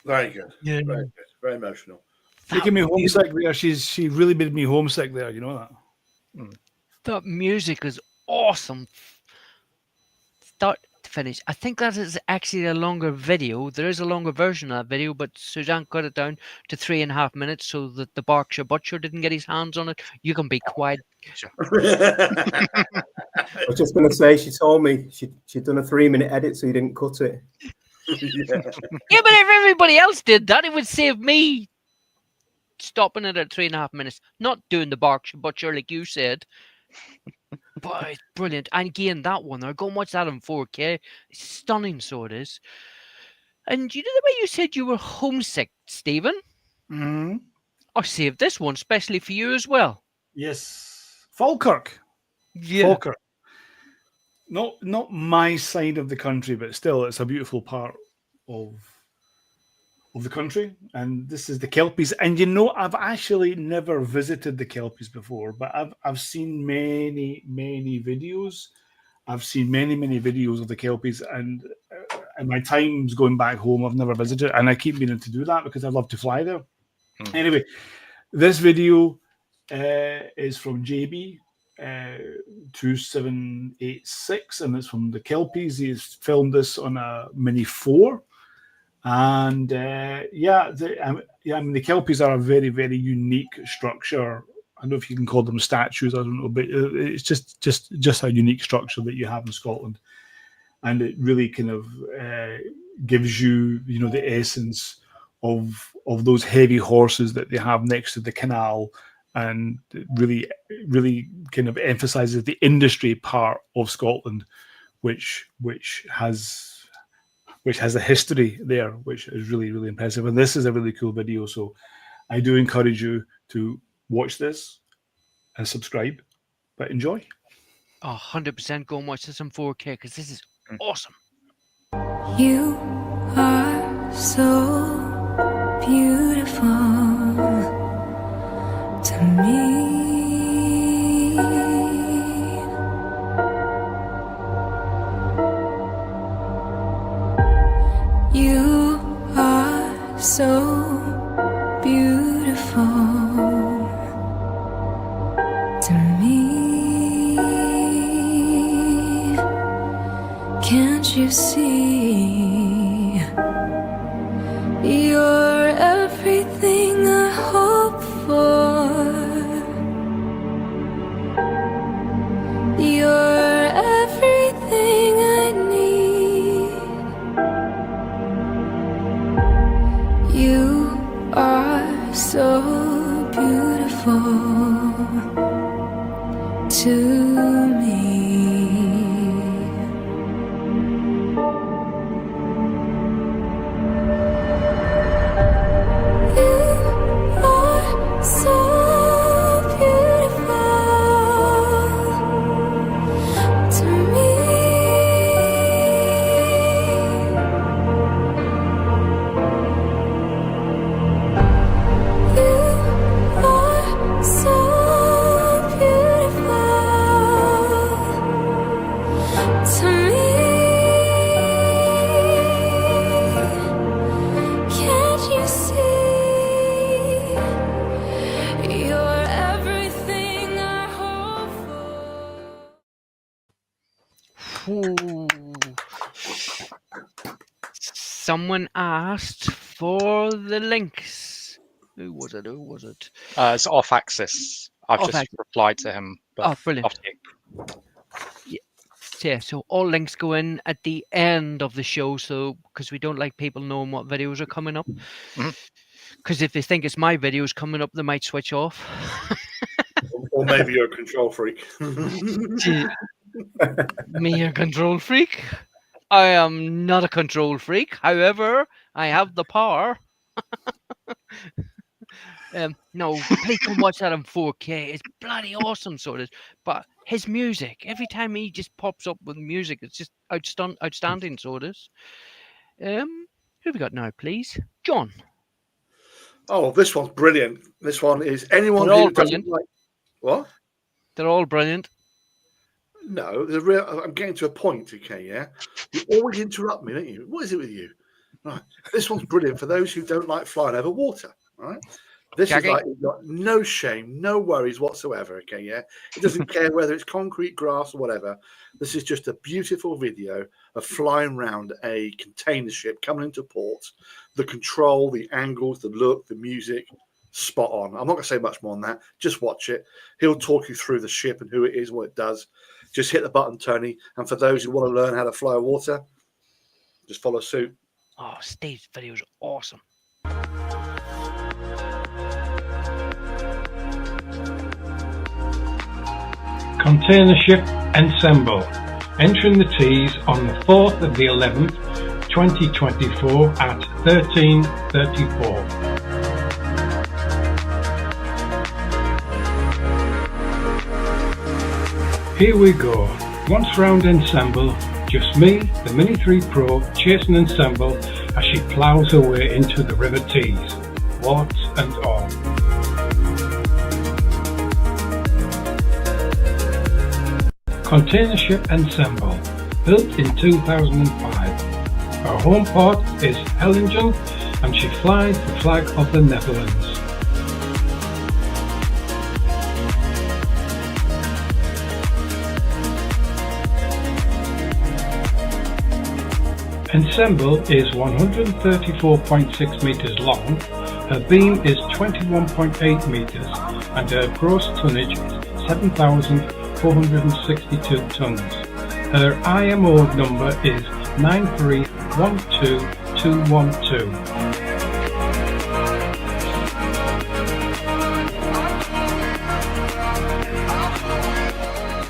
Very good. Yeah. Very good. Very emotional. Making me That, homesick there. She really made me homesick there. You know that. that music is awesome. Start to finish. I think that is actually a longer video. There is a longer version of that video, but Suzanne cut it down to 3.5 minutes so that the Berkshire Butcher didn't get his hands on it. You can be quiet. I was just going to say, she told me she'd done a 3-minute edit, so you didn't cut it. Yeah. Yeah, but if everybody else did that, it would save me stopping it at 3.5 minutes, not doing the Berkshire Butcher like you said. But it's brilliant. And again, that one, I'll go and watch that in 4K. It's stunning, so it is. And you know the way you said you were homesick, Stephen? Mm-hmm. I saved this one specially for you as well. Yes, Falkirk. Yeah. Falkirk. Not my side of the country, but still, it's a beautiful part of the country. And this is the Kelpies. And you know, I've actually never visited the Kelpies before, but I've seen many videos. I've seen many videos of the Kelpies, and in my times going back home, I've never visited, and I keep meaning to do that because I love to fly there. Anyway, this video is from JB 2786, and it's from the Kelpies. He's filmed this on a Mini 4, and the Kelpies are a very unique structure. I don't know if you can call them statues. I don't know, but it's just a unique structure that you have in Scotland, and it really kind of gives you, the essence of those heavy horses that they have next to the canal, and it really kind of emphasizes the industry part of Scotland, which has a history there, which is really impressive. And this is a really cool video, so I do encourage you to watch this and subscribe, but enjoy. 100% go and watch this in 4K because this is awesome. You are so beautiful to me. You are so beautiful to me. Can't you see? You're everything I hope for. You're everything I need. You are so beautiful to me. Someone asked for the links. Who was it? It's off axis. I've Off just axis. replied to him. But Oh, brilliant. off to you. Yeah, so all links go in at the end of the show, so because we don't like people knowing what videos are coming up. Because if they think it's my videos coming up, they might switch off. Or maybe you're a control freak. Me a control freak? I am not a control freak. However, I have the power. No, please come watch that in 4K. It's bloody awesome, so it is. But his music, every time he just pops up with music, it's just outstanding, so it is. Who have we got now, please? John. Oh, this one's brilliant. This one is anyone They're all who doesn't brilliant. like. What? They're all brilliant. No, I'm getting to a point, okay, yeah? You always interrupt me, don't you? What is it with you? Right. This one's brilliant for those who don't like flying over water. Right. This Jackie? is like you've got no shame, no worries whatsoever. Okay, yeah. It doesn't care whether it's concrete, grass, or whatever. This is just a beautiful video of flying around a container ship coming into port. The control, the angles, the look, the music, spot on. I'm not going to say much more than that. Just watch it. He'll talk you through the ship and who it is, what it does. Just hit the button, Tony. And for those who want to learn how to fly water, just follow suit. Oh, Steve's video is awesome. Container ship ensemble, entering the Tees on the 4th of the 11th, 2024 at 13:34. Here we go. Once round ensemble, just me, the Mini 3 Pro, chasing ensemble as she ploughs her way into the River Tees, warts and all. Container ship ensemble, built in 2005. Her home port is Hellingen and she flies the flag of the Netherlands. Ensemble is 134.6 metres long, her beam is 21.8 metres and her gross tonnage is 7,462 tonnes. Her IMO number is 9312212.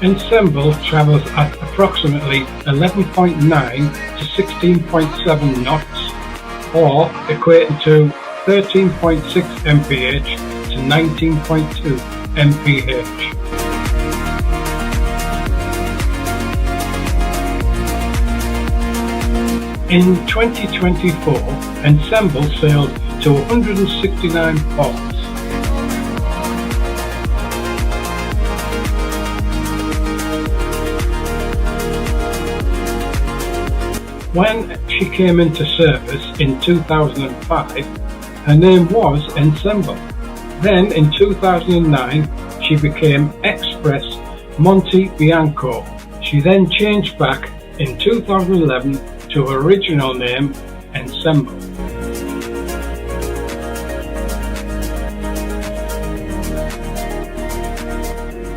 Ensemble travels at approximately 11.9 to 16.7 knots, or equating to 13.6 mph to 19.2 mph. In 2024, Ensemble sailed to 169 ports. When she came into service in 2005, her name was Ensemble. Then in 2009, she became Express Monte Bianco. She then changed back in 2011 to her original name, Ensemble.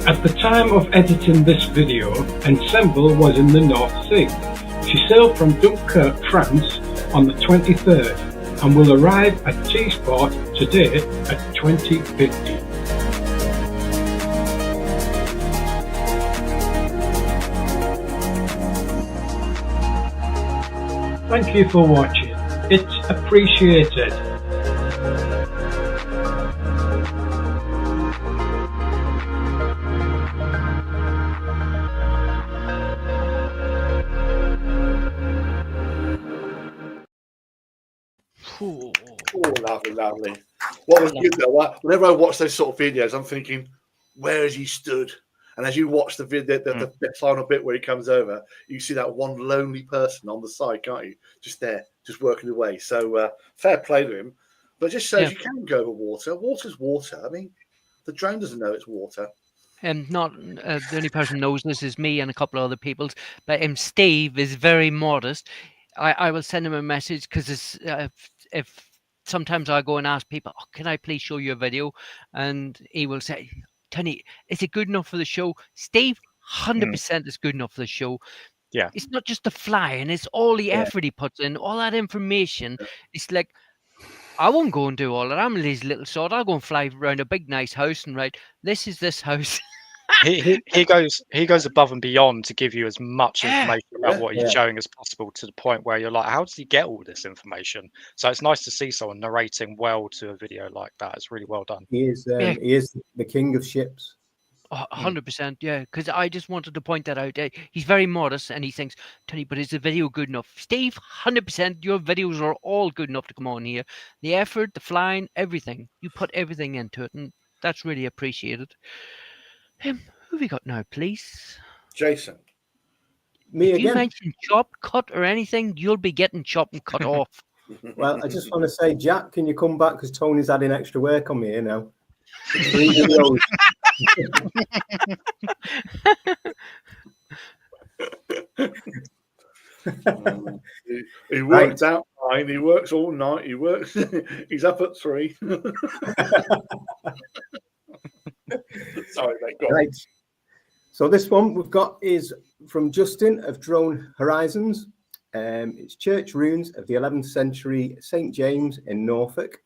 At the time of editing this video, Ensemble was in the North Sea. She sailed from Dunkirk, France on the 23rd and will arrive at T-Sport today at 2050. Thank you for watching. It's appreciated. Ooh. Oh, lovely, lovely. What was good though, whenever I watch those sort of videos, I'm thinking, where has he stood? And as you watch the video, the final bit where he comes over, you see that one lonely person on the side, can't you? Just there, just working away. So fair play to him. But it just shows you can go over water. Water's water. I mean, the drone doesn't know it's water. Not the only person knows this is me and a couple of other people. But Steve is very modest. I will send him a message because if sometimes I go and ask people, oh, can I please show you a video? And he will say, Tony, is it good enough for the show? Steve, 100% is good enough for the show. Yeah. It's not just the flying, it's all the effort he puts in, all that information. It's like, I won't go and do all that. I'm a lazy little sod. I'll go and fly around a big nice house and write, this is this house. he goes above and beyond to give you as much information about what he's showing as possible, to the point where you're like, how does he get all this information? So it's nice to see someone narrating well to a video like that. It's really well done. He is the king of ships. 100%, yeah. Because I just wanted to point that out. He's very modest, and he thinks, Tony, but is the video good enough? Steve, 100%, your videos are all good enough to come on here. The effort, the flying, everything. You put everything into it, and that's really appreciated. Who have we got now, please? Jason. Me if again. you mention chop, cut, or anything, you'll be getting chopped and cut off. Well, I just want to say, Jack, can you come back because Tony's adding extra work on me here now. 3 videos. He worked out fine. He works all night. He works. He's up at 3. Sorry, mate. Go on. Right. So this one we've got is from Justin of Drone Horizons. It's church ruins of the 11th century St. James in Norfolk.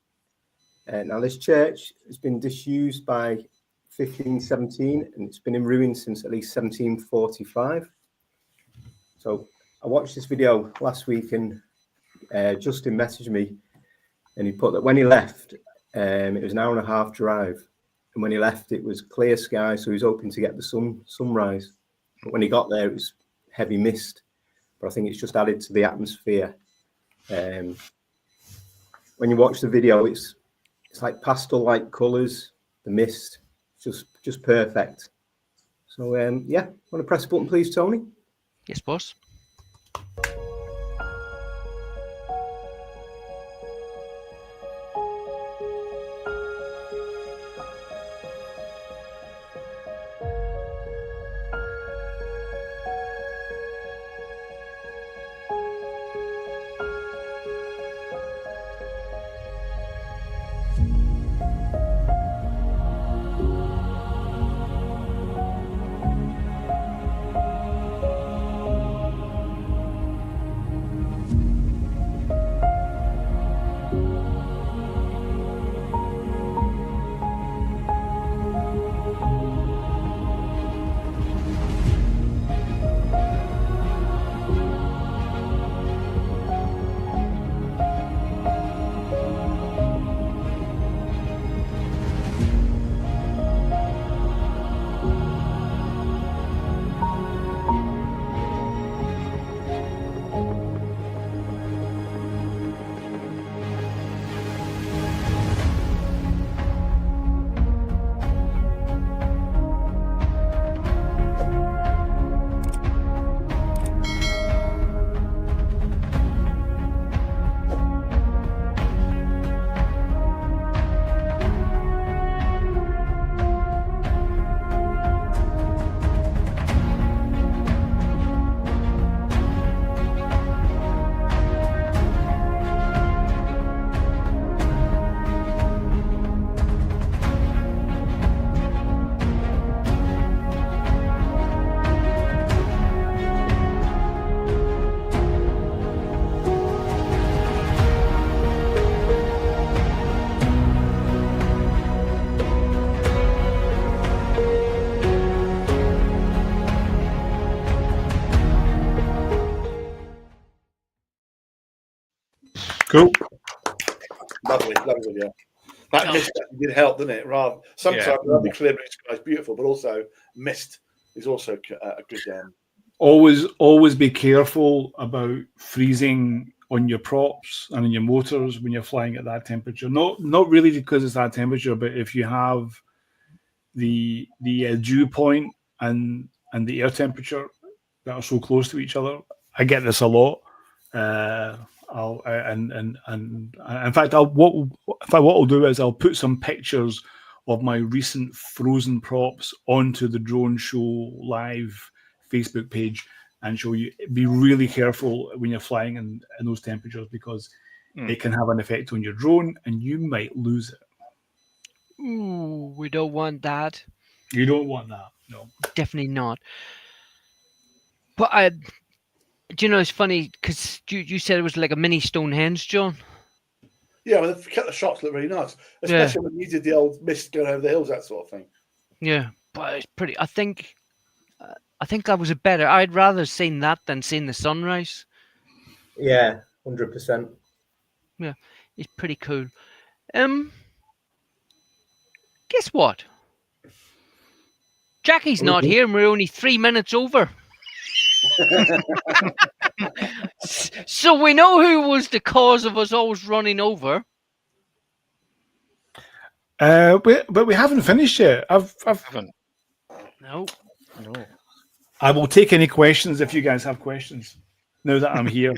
Now this church has been disused by 1517 and it's been in ruins since at least 1745. So I watched this video last week and Justin messaged me and he put that when he left, it was an hour and a half drive. And when he left, it was clear sky, so he was hoping to get the sunrise. But when he got there, it was heavy mist. But I think it's just added to the atmosphere. When you watch the video, it's like pastel-like colours, the mist, just perfect. So yeah, want to press a button, please, Tony? Yes, boss. Cool. Lovely video. That mist did help, didn't it? Rather sometimes the clear blue sky is beautiful, but also mist is also a good. Always be careful about freezing on your props and on your motors when you're flying at that temperature. Not really because it's that temperature, but if you have the dew point and the air temperature that are so close to each other. I get this a lot. In fact, what I'll do is I'll put some pictures of my recent frozen props onto the Drone Show Live Facebook page and show you. Be really careful when you're flying in those temperatures because it can have an effect on your drone and you might lose it. Ooh, we don't want that. You don't want that, no. Definitely not. But do you know, it's funny because you said it was like a mini Stonehenge, John. Yeah, well, the shots look really nice, especially when you did the old mist going over the hills, that sort of thing. Yeah, but it's pretty. I think that was a better. I'd rather seen that than seen the sunrise. Yeah, 100%. Yeah, it's pretty cool. Guess what? Jackie's not here, and we're only 3 minutes over. So we know who was the cause of us always running over. But we haven't finished yet. No. I will take any questions if you guys have questions. Now that I'm here.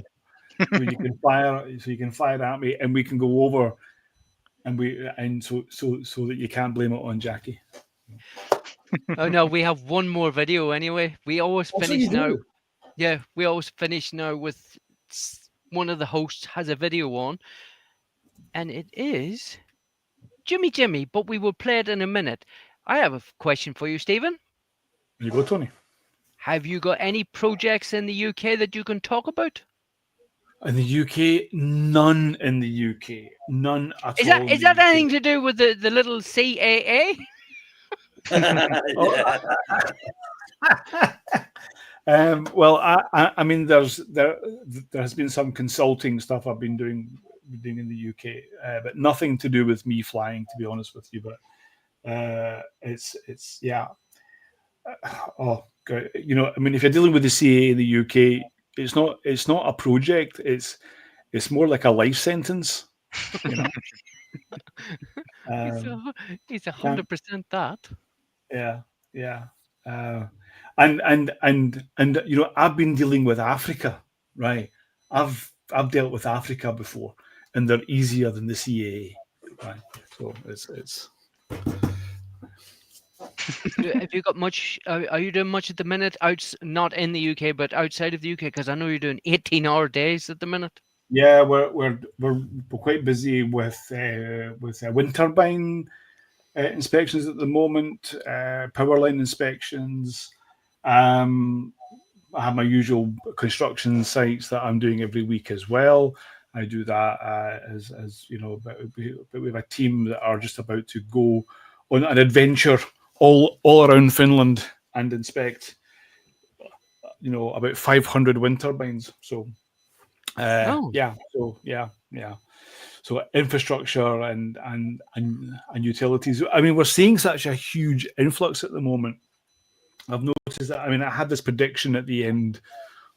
so you can fire at me, and we can go over, and so that you can't blame it on Jackie. Oh no, we have one more video anyway. We always Also, finish you now. do. Yeah, we always finish now with one of the hosts has a video on, and it is Jimmy, but we will play it in a minute. I have a question for you, Stephen. You go, Tony. Have you got any projects in the UK that you can talk about? In the UK, none in the UK. None at all. Is that anything to do with the little CAA? Well, I mean, there has been some consulting stuff I've been doing in the UK, but nothing to do with me flying, to be honest with you. But it's yeah. Oh, God. You know, I mean, if you're dealing with the CAA in the UK, it's not a project. It's more like a life sentence. You know. He's 100% that. Yeah. And you know, I've been dealing with Africa, right? I've dealt with Africa before, and they're easier than the CAA, right? So it's. Have you got much? Are you doing much at the minute? Not in the UK, but outside of the UK, because I know you're doing 18-hour days at the minute. Yeah, we're quite busy with wind turbine inspections at the moment, power line inspections. I have my usual construction sites that I'm doing every week as well. I do that as you know, but we have a team that are just about to go on an adventure all around Finland and inspect, you know, about 500 wind turbines. So, yeah. So infrastructure and utilities. I mean, we're seeing such a huge influx at the moment. I've noticed that. I mean, I had this prediction at the end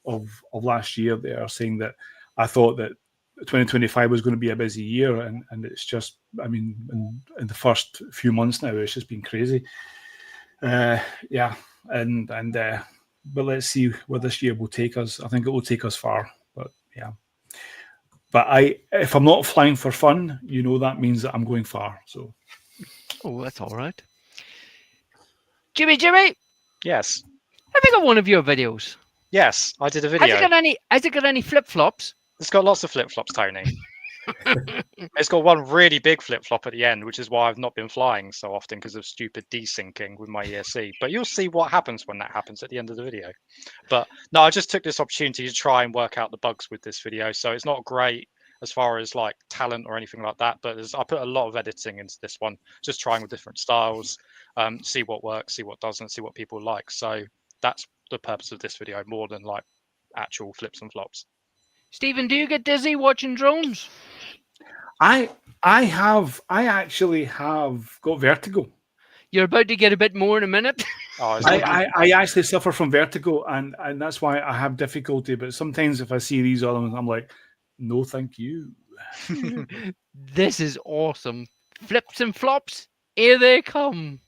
of last year there, saying that I thought that 2025 was going to be a busy year, and it's just, I mean, in the first few months now, it's just been crazy. Yeah, but let's see where this year will take us. I think it will take us far, but yeah. But if I'm not flying for fun, you know, that means that I'm going far. So, oh, that's all right. Jimmy. Yes. Have you got one of your videos? Yes, I did a video. Has it got any flip flops? It's got lots of flip flops, Tony. It's got one really big flip flop at the end, which is why I've not been flying so often, because of stupid desyncing with my ESC. But you'll see what happens when that happens at the end of the video. But no, I just took this opportunity to try and work out the bugs with this video. So it's not great as far as like talent or anything like that, but I put a lot of editing into this one, just trying with different styles, see what works, see what doesn't, see what people like. So that's the purpose of this video, more than like actual flips and flops. Stephen, do you get dizzy watching drones? I actually have got vertigo. You're about to get a bit more in a minute. I actually suffer from vertigo, and that's why I have difficulty. But sometimes if I see these other ones, I'm like, no, thank you. This is awesome. Flips and flops, here they come.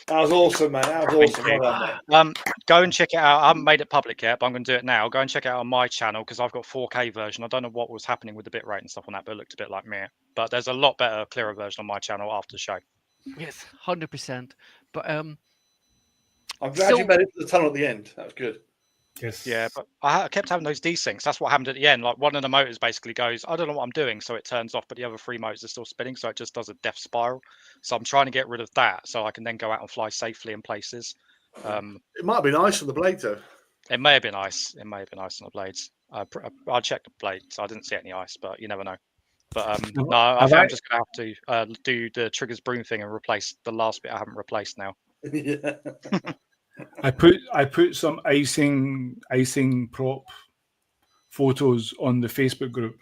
That was awesome, man. That was awesome. Thank you. Well done, mate. Go and check it out. I haven't made it public yet, but I'm going to do it now. Go and check it out on my channel because I've got 4K version. I don't know what was happening with the bitrate and stuff on that, but it looked a bit like me. But there's a lot better, clearer version on my channel after the show. Yes, 100%. But I'm glad you made it to the tunnel at the end. That was good. Yes. Yeah, but I kept having those desyncs. That's what happened at the end. Like one of the motors basically goes, I don't know what I'm doing, so it turns off, but the other 3 motors are still spinning, so it just does a death spiral. So I'm trying to get rid of that so I can then go out and fly safely in places. It might be nice on the blade, though. It may have been ice. It may have been ice on the blades. I checked the blades. I didn't see any ice, but you never know. But no, I think I'm just going to have to do the triggers broom thing and replace the last bit I haven't replaced now. Yeah. I put some icing prop photos on the Facebook group.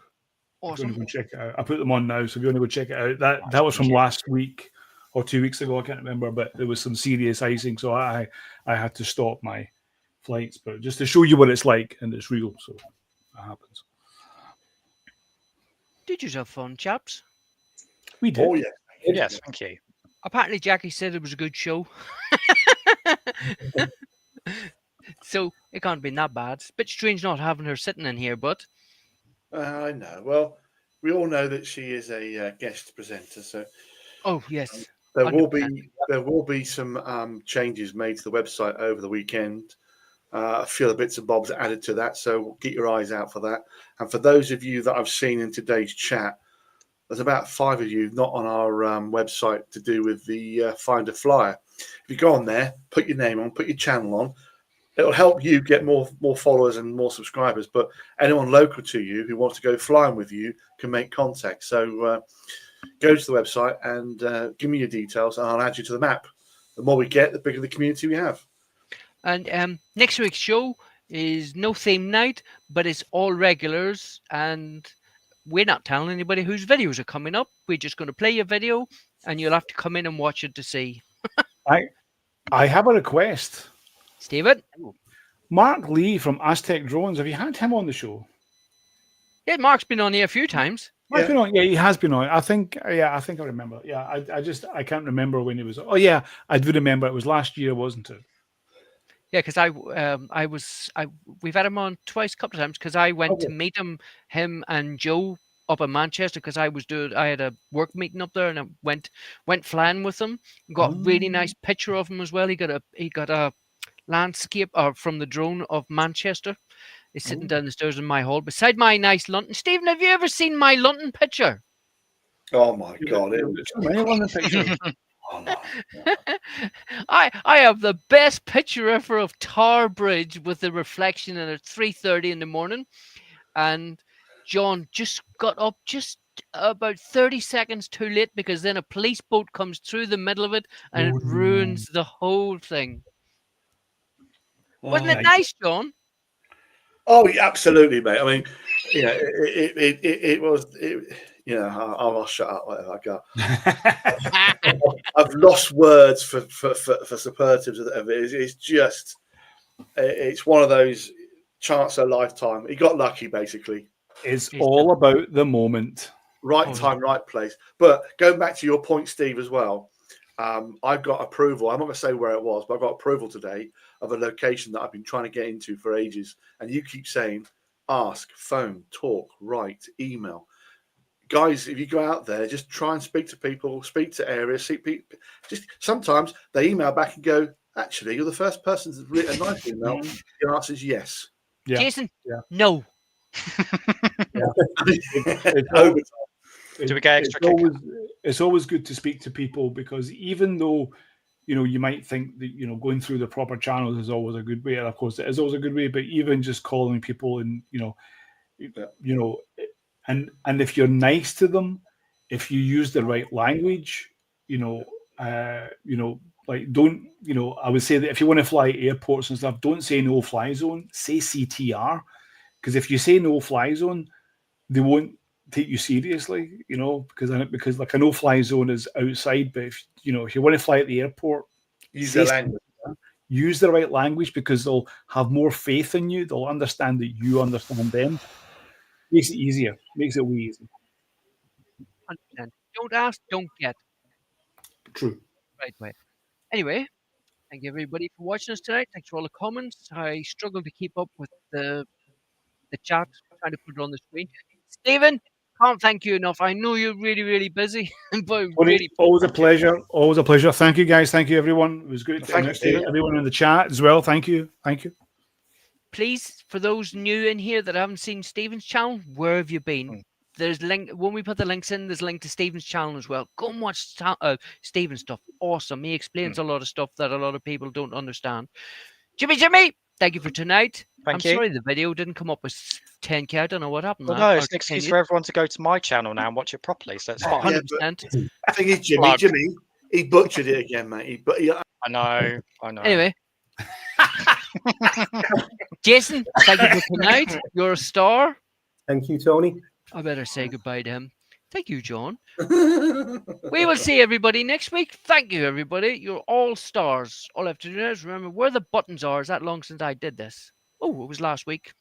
awesome. If you want to go check it out. I put them on now, so if you want to go check it out, that was from last week or 2 weeks ago. I can't remember, but there was some serious icing, so I had to stop my flights, but just to show you what it's like, and it's real, so that happens. Did you have fun, chaps? We did. Oh, yeah. Yes, thank you. Apparently, Jackie said it was a good show. So it can't be that bad. It's a bit strange not having her sitting in here, but I know. Well, we all know that she is a guest presenter, so oh yes, there 100%. will be some changes made to the website over the weekend. A few other bits and bobs added to that, so get your eyes out for that. And for those of you that I've seen in today's chat, there's about 5 of you not on our website to do with the Find a Flyer. If you go on there, put your name on, put your channel on, it'll help you get more followers and more subscribers. But anyone local to you who wants to go flying with you can make contact. So go to the website and give me your details, and I'll add you to the map. The more we get, the bigger the community we have. And next week's show is no theme night, but it's all regulars, and we're not telling anybody whose videos are coming up. We're just going to play your video, and you'll have to come in and watch it to see. I have a request. Stephen? Mark Lee from Aztec Drones. Have you had him on the show? Yeah, Mark's been on here a few times. Mark's been on. Yeah, he has been on. I think I remember. Yeah, I can't remember when he was. Oh yeah, I do remember. It was last year, wasn't it? Yeah, because we've had him on twice, a couple of times, because I went to meet him and Joe up in Manchester, because I had a work meeting up there, and I went flying with him. Got a really nice picture of him as well. He got a landscape from the drone of Manchester. He's sitting down the stairs in my hall beside my nice London. Stephen, have you ever seen my London picture? Oh my God! I have the best picture ever of Tower Bridge with the reflection in at 3:30 in the morning, and John just got up just about 30 seconds too late, because then a police boat comes through the middle of it and it ruins the whole thing. Wasn't it nice, John? Oh, yeah, absolutely, mate. I mean, you know, it was. You know, I'll shut up. Whatever I got. I've lost words for superlatives of it. It's just, it's one of those chance of a lifetime. He got lucky, basically. It's all about the moment. Right time, right place. But going back to your point, Steve, as well, I've got approval. I'm not going to say where it was, but I got approval today of a location that I've been trying to get into for ages. And you keep saying, ask, phone, talk, write, email. Guys, if you go out there, just try and speak to people, speak to areas, see people. Just sometimes they email back and go, actually, you're the first person that's written a nice email. The answer is yes. Yeah. Jason, no. Do we get extra it's always good to speak to people, because even though, you know, you might think that, you know, going through the proper channels is always a good way, and of course it is always a good way, but even just calling people and, you know, and if you're nice to them, if you use the right language, like don't, you know, I would say that if you want to fly airports and stuff, don't say no fly zone, say CTR, because if you say no fly zone, they won't take you seriously, you know, because like a no fly zone is outside, but if you want to fly at the airport, use the language. Use the right language, because they'll have more faith in you. They'll understand that you understand them. Makes it easier. Makes it way easier. 100%. Don't ask, don't get. True. Right way. Anyway, thank you everybody for watching us tonight. Thanks for all the comments. I struggle to keep up with the chat, trying to put it on the screen. Stephen, can't thank you enough. I know you're really, really busy, but Tony, really always a pleasure. Always a pleasure. Thank you, guys. Thank you, everyone. It was great. Thank you, Stephen. Everyone in the chat as well. Thank you. Thank you. please, for those new in here that haven't seen Stephen's channel, where have you been? There's link when we put the links in. There's a link to Stephen's channel as well. Go and watch Stephen's stuff. Awesome. He explains a lot of stuff that a lot of people don't understand. Jimmy, thank you for tonight. I'm Thank you. sorry the video didn't come up with 10k. I don't know what happened. Well, there. no, it's Or an excuse 10K. for everyone to go to my channel now and watch it properly. So it's fine. 100%. I think it's Jimmy. Plug. Jimmy, he butchered it again, mate. I know. Anyway. Jason, thank you for tonight. You're a star. Thank you, Tony. I better say goodbye to him. Thank you, John. We will see everybody next week. Thank you, everybody. You're all stars. All I have to do is remember where the buttons are. Is that long since I did this? Oh, it was last week.